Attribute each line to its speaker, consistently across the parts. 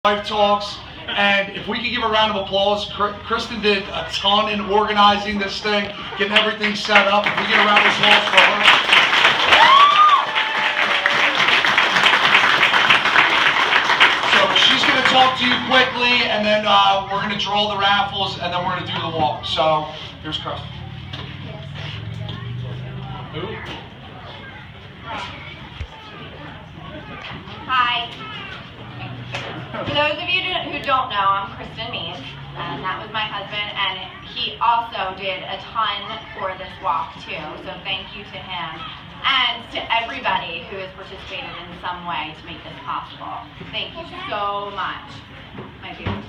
Speaker 1: Life Talks, and if we could give a round of applause, Kristen did a ton in organizing this thing, getting everything set up. If we get a round of applause for her. So she's going to talk to you quickly, and then we're going to draw the raffles, and then we're going to do the walk. So here's Kristen.
Speaker 2: Hi. For those of you who don't know, I'm Kristen Means, and that was my husband, and he also did a ton for this walk too, so thank you to him, and to everybody who has participated in some way to make this possible. Thank you so much. My favorite.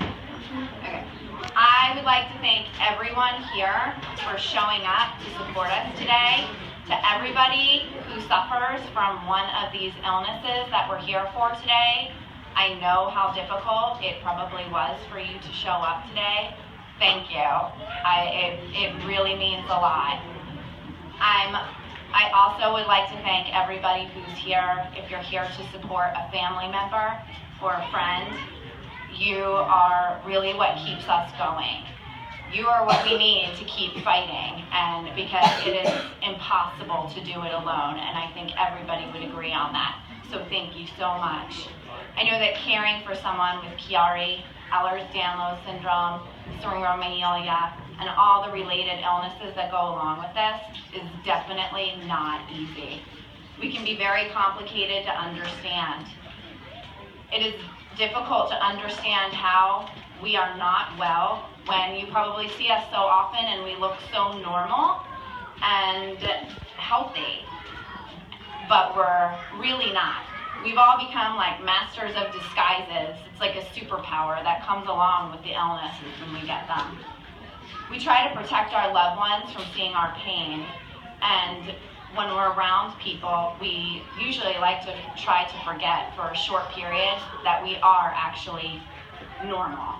Speaker 2: Okay. I would like to thank everyone here for showing up to support us today. To everybody who suffers from one of these illnesses that we're here for today, I know how difficult it probably was for you to show up today. Thank you. It really means a lot. I also would like to thank everybody who's here. If you're here to support a family member or a friend, you are really what keeps us going. You are what we need to keep fighting, and because it is impossible to do it alone, and I think everybody would agree on that. So thank you so much. I know that caring for someone with Chiari, Ehlers-Danlos syndrome, syringomyelia, and all the related illnesses that go along with this is definitely not easy. We can be very complicated to understand. It is difficult to understand how we are not well when you probably see us so often and we look so normal and healthy, but we're really not. We've all become like masters of disguises. It's like a superpower that comes along with the illnesses when we get them. We try to protect our loved ones from seeing our pain, and when we're around people, we usually like to try to forget for a short period that we are actually normal.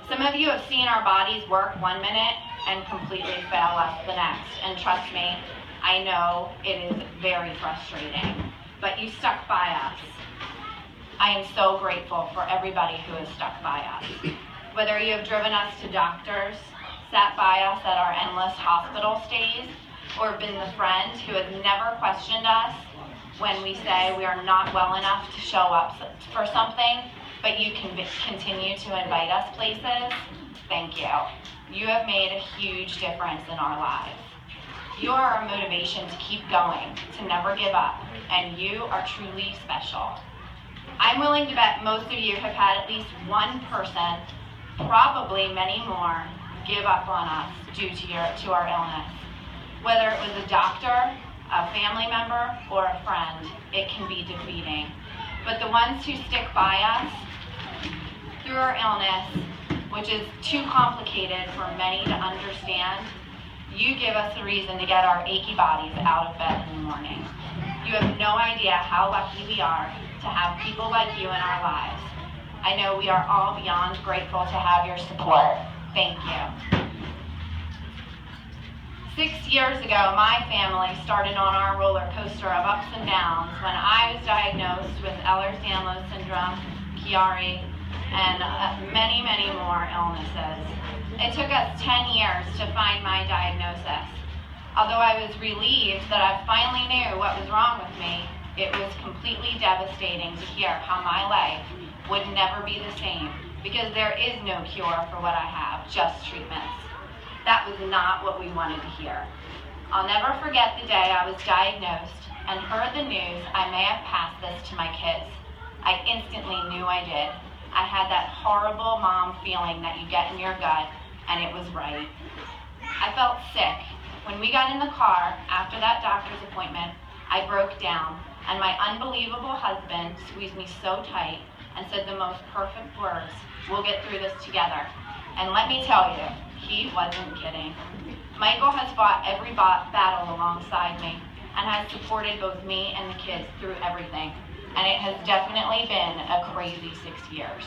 Speaker 2: Some of you have seen our bodies work 1 minute and completely fail us the next, and trust me, I know it is very frustrating. But you stuck by us. I am so grateful for everybody who has stuck by us. Whether you have driven us to doctors, sat by us at our endless hospital stays, or been the friend who has never questioned us when we say we are not well enough to show up for something, but you can continue to invite us places, thank you. You have made a huge difference in our lives. You are our motivation to keep going, to never give up, and you are truly special. I'm willing to bet most of you have had at least one person, probably many more, give up on us due to our illness. Whether it was a doctor, a family member, or a friend, it can be defeating. But the ones who stick by us through our illness, which is too complicated for many to understand, you give us a reason to get our achy bodies out of bed in the morning. You have no idea how lucky we are to have people like you in our lives. I know we are all beyond grateful to have your support. Thank you. 6 years ago, my family started on our roller coaster of ups and downs when I was diagnosed with Ehlers-Danlos syndrome, Chiari, and many, many more illnesses. It took us 10 years to find my diagnosis. Although I was relieved that I finally knew what was wrong with me, it was completely devastating to hear how my life would never be the same, because there is no cure for what I have, just treatments. That was not what we wanted to hear. I'll never forget the day I was diagnosed and heard the news I may have passed this to my kids. I instantly knew I did. I had that horrible mom feeling that you get in your gut, and it was right. I felt sick. When we got in the car after that doctor's appointment, I broke down, and my unbelievable husband squeezed me so tight and said the most perfect words, "We'll get through this together." And let me tell you, he wasn't kidding. Michael has fought every battle alongside me and has supported both me and the kids through everything. And it has definitely been a crazy 6 years.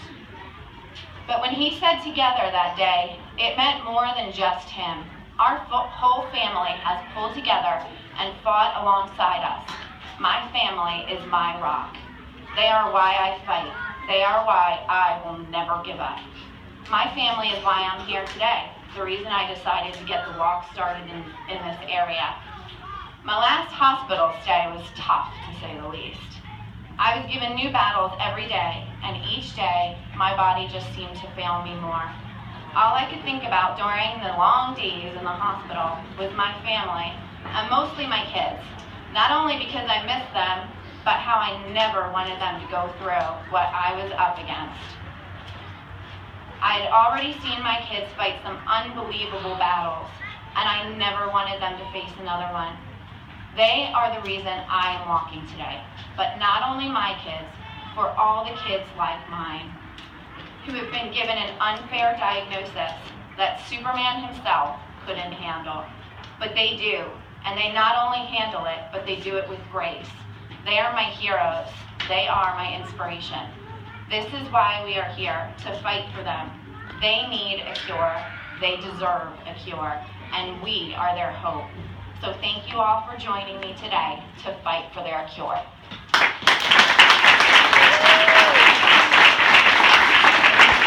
Speaker 2: But when he said together that day, it meant more than just him. Our whole family has pulled together and fought alongside us. My family is my rock. They are why I fight. They are why I will never give up. My family is why I'm here today. The reason I decided to get the walk started in this area. My last hospital stay was tough, to say the least. I was given new battles every day, and each day, my body just seemed to fail me more. All I could think about during the long days in the hospital was my family, and mostly my kids. Not only because I missed them, but how I never wanted them to go through what I was up against. I had already seen my kids fight some unbelievable battles, and I never wanted them to face another one. They are the reason I am walking today, but not only my kids, for all the kids like mine, who have been given an unfair diagnosis that Superman himself couldn't handle. But they do, and they not only handle it, but they do it with grace. They are my heroes. They are my inspiration. This is why we are here, to fight for them. They need a cure. They deserve a cure, and we are their hope. So thank you all for joining me today to fight for their cure.